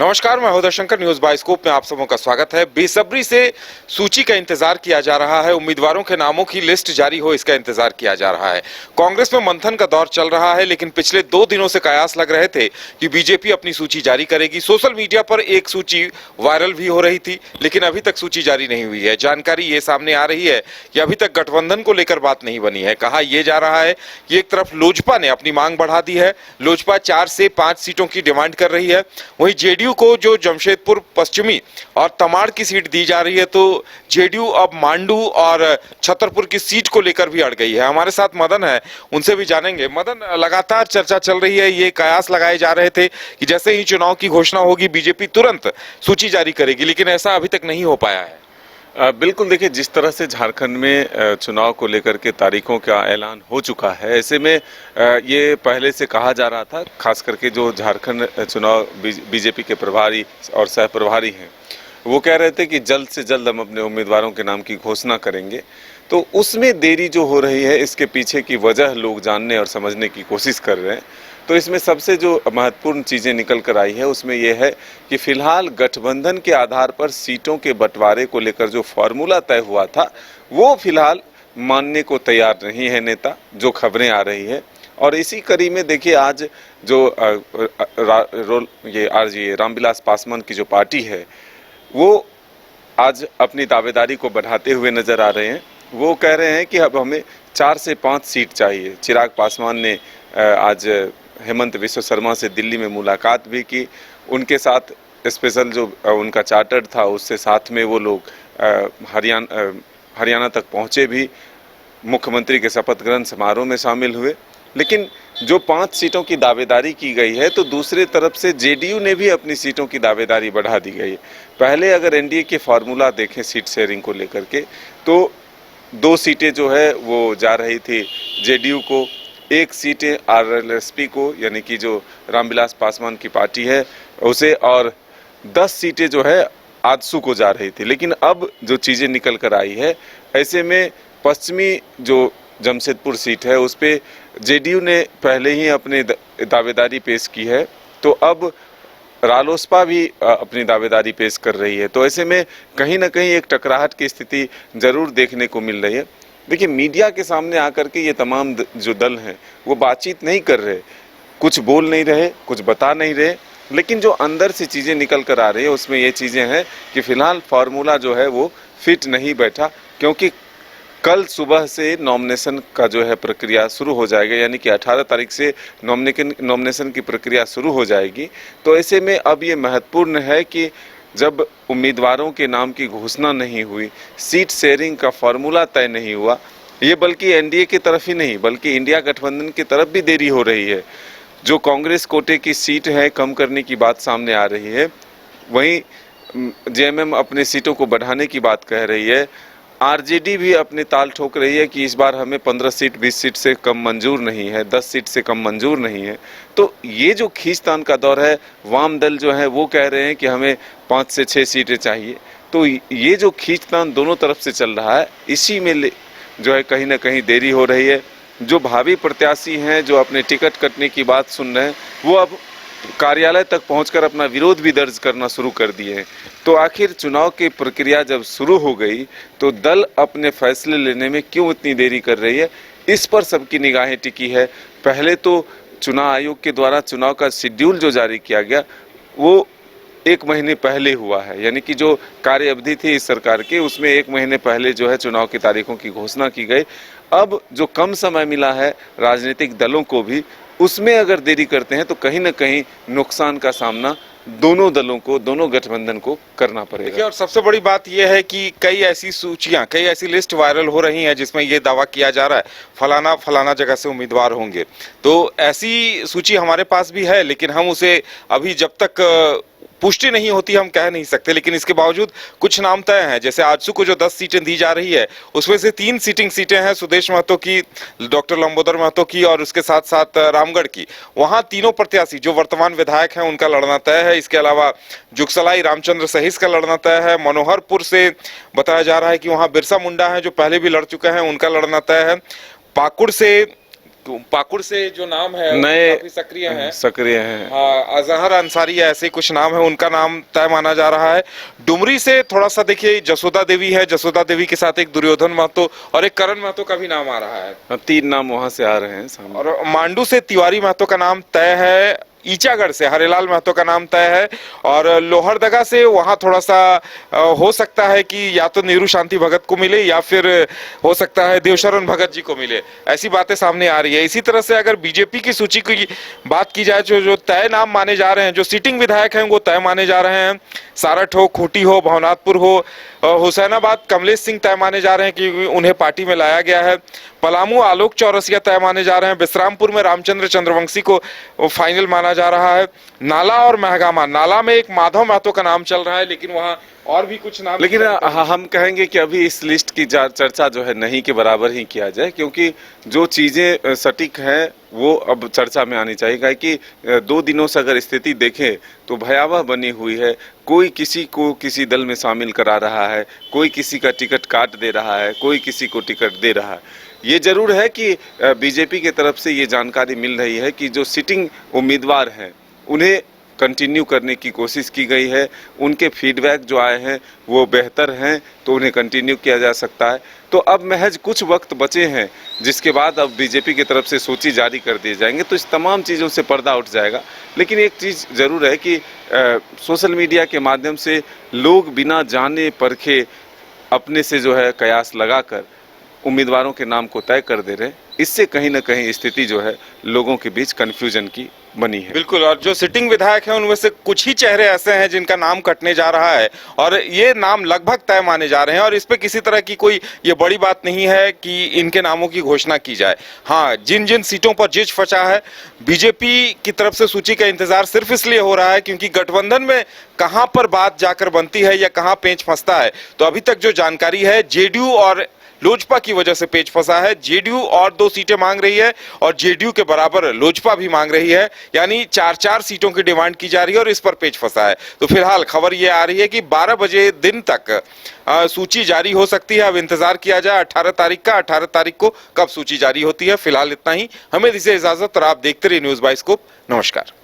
नमस्कार, मैं हृदय शंकर। न्यूज बाइस्कोप में आप सबों का स्वागत है। बेसब्री से सूची का इंतजार किया जा रहा है। उम्मीदवारों के नामों की लिस्ट जारी हो, इसका इंतजार किया जा रहा है। कांग्रेस में मंथन का दौर चल रहा है, लेकिन पिछले 2 दिनों से कयास लग रहे थे कि बीजेपी अपनी सूची जारी करेगी। सोशल मीडिया पर एक सूची वायरल भी हो रही थी, लेकिन अभी तक सूची जारी नहीं हुई है। जानकारी ये सामने आ रही है कि अभी तक गठबंधन को लेकर बात नहीं बनी है। कहा यह जा रहा है कि एक तरफ लोजपा ने अपनी मांग बढ़ा दी है। लोजपा 4 से 5 सीटों की डिमांड कर रही है। वहीं जेडीयू को जो जमशेदपुर पश्चिमी और तमाड़ की सीट दी जा रही है, तो जेडीयू अब मांडू और छतरपुर की सीट को लेकर भी अड़ गई है। हमारे साथ मदन है, उनसे भी जानेंगे। मदन, लगातार चर्चा चल रही है, ये कयास लगाए जा रहे थे कि जैसे ही चुनाव की घोषणा होगी बीजेपी तुरंत सूची जारी करेगी, लेकिन ऐसा अभी तक नहीं हो पाया है। बिल्कुल, देखिए, जिस तरह से झारखंड में चुनाव को लेकर के तारीखों का ऐलान हो चुका है, ऐसे में ये पहले से कहा जा रहा था, खास करके जो झारखंड चुनाव बीजेपी के प्रभारी और सह प्रभारी हैं, वो कह रहे थे कि जल्द से जल्द हम अपने उम्मीदवारों के नाम की घोषणा करेंगे। तो उसमें देरी जो हो रही है, इसके पीछे की वजह लोग जानने और समझने की कोशिश कर रहे हैं। तो इसमें सबसे जो महत्वपूर्ण चीज़ें निकल कर आई है, उसमें यह है कि फिलहाल गठबंधन के आधार पर सीटों के बंटवारे को लेकर जो फॉर्मूला तय हुआ था, वो फिलहाल मानने को तैयार नहीं है नेता, जो खबरें आ रही है। और इसी कड़ी में देखिए, आज जो ये रामविलास पासवान की जो पार्टी है, वो आज अपनी दावेदारी को बढ़ाते हुए नजर आ रहे हैं। वो कह रहे हैं कि अब हमें 4 से 5 सीट चाहिए। चिराग पासवान ने आज हेमंत विश्व शर्मा से दिल्ली में मुलाकात भी की। उनके साथ स्पेशल जो उनका चार्टर था, उससे साथ में वो लोग हरियाणा तक पहुँचे भी, मुख्यमंत्री के शपथ ग्रहण समारोह में शामिल हुए। लेकिन जो 5 सीटों की दावेदारी की गई है, तो दूसरी तरफ से जेडीयू ने भी अपनी सीटों की दावेदारी बढ़ा दी गई है। पहले अगर एनडीए के फार्मूला देखें सीट शेयरिंग को लेकर के, तो 2 सीटें जो है वो जा रही थी जेडीयू को, 1 सीट आरएलएसपी को, यानी कि जो रामविलास पासवान की पार्टी है उसे, और 10 सीटें जो है आजसू को जा रही थी। लेकिन अब जो चीज़ें निकल कर आई है, ऐसे में पश्चिमी जो जमशेदपुर सीट है, उस पर जेडीयू ने पहले ही अपनी दावेदारी पेश की है, तो अब रालोसपा भी अपनी दावेदारी पेश कर रही है। तो ऐसे में कहीं ना कहीं एक टकराहट की स्थिति जरूर देखने को मिल रही है। देखिए, मीडिया के सामने आकर के ये तमाम जो दल हैं, वो बातचीत नहीं कर रहे, कुछ बोल नहीं रहे, कुछ बता नहीं रहे, लेकिन जो अंदर से चीज़ें निकल कर आ रही है, उसमें ये चीज़ें हैं कि फिलहाल फार्मूला जो है वो फिट नहीं बैठा, क्योंकि कल सुबह से नॉमिनेशन का जो है प्रक्रिया शुरू हो जाएगा, यानी कि 18 तारीख से नॉमिनेशन की प्रक्रिया शुरू हो जाएगी। तो ऐसे में अब ये महत्वपूर्ण है कि जब उम्मीदवारों के नाम की घोषणा नहीं हुई, सीट शेयरिंग का फॉर्मूला तय नहीं हुआ, ये बल्कि एनडीए की तरफ ही नहीं, बल्कि इंडिया गठबंधन की तरफ भी देरी हो रही है। जो कांग्रेस कोटे की सीट है कम करने की बात सामने आ रही है, वहीं जेएमएम अपने सीटों को बढ़ाने की बात कह रही है। आरजेडी भी अपने ताल ठोक रही है कि इस बार हमें 15 सीट 20 सीट से कम मंजूर नहीं है, 10 सीट से कम मंजूर नहीं है। तो ये जो खींचतान का दौर है, वाम दल जो है वो कह रहे हैं कि हमें 5 से 6 सीटें चाहिए। तो ये जो खींचतान दोनों तरफ से चल रहा है, इसी में जो है कहीं ना कहीं देरी हो रही है। जो भावी प्रत्याशी हैं, जो अपने टिकट कटने की बात सुन रहे हैं, वो अब कार्यालय तक पहुंचकर अपना विरोध भी दर्ज करना शुरू कर दिए हैं। तो आखिर चुनाव की प्रक्रिया जब शुरू हो गई, तो दल अपने फैसले लेने में क्यों इतनी देरी कर रही है, इस पर सबकी निगाहें टिकी है। पहले तो चुनाव आयोग के द्वारा चुनाव का शेड्यूल जो जारी किया गया, वो 1 महीने पहले हुआ है, यानी कि जो कार्य अवधि थी इस सरकार की, उसमें 1 महीने पहले जो है चुनाव की तारीखों की घोषणा की गई। अब जो कम समय मिला है राजनीतिक दलों को भी, उसमें अगर देरी करते हैं तो कहीं ना कहीं नुकसान का सामना दोनों दलों को, दोनों गठबंधन को करना पड़ेगा। और सबसे बड़ी बात यह है कि कई ऐसी सूचियां, कई ऐसी लिस्ट वायरल हो रही हैं जिसमें यह दावा किया जा रहा है फलाना फलाना जगह से उम्मीदवार होंगे। तो ऐसी सूची हमारे पास भी है, लेकिन हम उसे अभी जब तक पुष्टि नहीं होती हम कह नहीं सकते। लेकिन इसके बावजूद कुछ नाम तय हैं। जैसे आजसू को जो 10 सीटें दी जा रही है, उसमें से 3 सिटिंग सीटें हैं सुदेश महतो की, डॉक्टर लंबोदर महतो की और उसके साथ साथ रामगढ़ की। वहां तीनों प्रत्याशी जो वर्तमान विधायक हैं उनका लड़ना तय है। इसके अलावा जुगसलाई रामचंद्र सहिस का लड़ना तय है। मनोहरपुर से बताया जा रहा है कि वहां बिरसा मुंडा है जो पहले भी लड़ चुके हैं, उनका लड़ना तय है। पाकुड़ से पाकुड़ से जो नाम है नए काफी सक्रिय हैं। सक्रिय हैं। हाँ, अजहर अंसारी ऐसे कुछ नाम है, उनका नाम तय माना जा रहा है। डुमरी से थोड़ा सा देखिए, जसोदा देवी है, जसोदा देवी के साथ एक दुर्योधन महतो और एक करण महतो का भी नाम आ रहा है। 3 नाम वहां से आ रहे हैं सामने। और मांडू से तिवारी महतो का नाम तय है। ईचागढ़ से हरिलाल महतो का नाम तय है। और लोहरदगा से वहां थोड़ा सा हो सकता है कि या तो नीरू शांति भगत को मिले या फिर हो सकता है देवशरण भगत जी को मिले, ऐसी बातें सामने आ रही है। इसी तरह से अगर बीजेपी की सूची की बात की जाए, जो तय नाम माने जा रहे हैं, जो सिटिंग विधायक हैं वो तय माने जा रहे हैं। सारठ हो, खूंटी हो, भवनाथपुर हो, हुसैनाबाद कमलेश सिंह तय माने जा रहे हैं कि उन्हें पार्टी में लाया गया है। पलामू आलोक चौरसिया तय माने जा रहे हैं। बिश्रामपुर में रामचंद्र चंद्रवंशी को फाइनल माना जा रहा है। नाला और महगामा, नाला में एक माधव महतो का नाम चल रहा है, लेकिन वहां और भी कुछ नाम, लेकिन हम कहेंगे कि अभी इस लिस्ट की चर्चा जो है नहीं के बराबर ही किया जाए, क्योंकि जो चीजें सटीक हैं वो अब चर्चा में आनी चाहिए। कि 2 दिनों से अगर स्थिति देखें तो भयावह बनी हुई है। कोई किसी को किसी दल में शामिल करा रहा है, कोई किसी का टिकट काट दे रहा है, कोई किसी को टिकट दे रहा है। ये जरूर है कि बीजेपी की तरफ से ये जानकारी मिल रही है कि जो सिटिंग उम्मीदवार हैं उन्हें कंटिन्यू करने की कोशिश की गई है। उनके फीडबैक जो आए हैं वो बेहतर हैं, तो उन्हें कंटिन्यू किया जा सकता है। तो अब महज कुछ वक्त बचे हैं, जिसके बाद अब बीजेपी की तरफ से सूची जारी कर दिए जाएंगे, तो इस तमाम चीज़ों से पर्दा उठ जाएगा। लेकिन एक चीज़ ज़रूर है कि सोशल मीडिया के माध्यम से लोग बिना जाने परखे अपने से जो है कयास लगाकर उम्मीदवारों के नाम को तय कर दे रहे हैं। इससे कहीं ना कहीं स्थिति जो है लोगों के बीच कंफ्यूजन की बनी है। बिल्कुल। और जो सिटिंग विधायक हैं उनमें से कुछ ही चेहरे ऐसे हैं जिनका नाम कटने जा रहा है, और ये नाम लगभग तय माने जा रहे हैं, और इस पे किसी तरह की कोई ये बड़ी बात नहीं है कि इनके नामों की घोषणा की जाए। हाँ, जिन जिन सीटों पर जिज फंसा है, बीजेपी की तरफ से सूची का इंतजार सिर्फ इसलिए हो रहा है क्योंकि गठबंधन में कहां पर बात जाकर बनती है या कहां पेंच फंसता है। तो अभी तक जो जानकारी है, जेडीयू और लोजपा की वजह से पेच फंसा है। जेडीयू और 2 सीटें मांग रही है और जेडीयू के बराबर लोजपा भी मांग रही है, यानी 4-4 सीटों की डिमांड की जा रही है और इस पर पेच फंसा है। तो फिलहाल खबर ये आ रही है कि 12 बजे दिन तक सूची जारी हो सकती है। अब इंतजार किया जाए 18 तारीख का, 18 तारीख को कब सूची जारी होती है। फिलहाल इतना ही, हमें दीजिए इजाजत और आप देखते रहिए न्यूज़ बाइस्कोप। नमस्कार।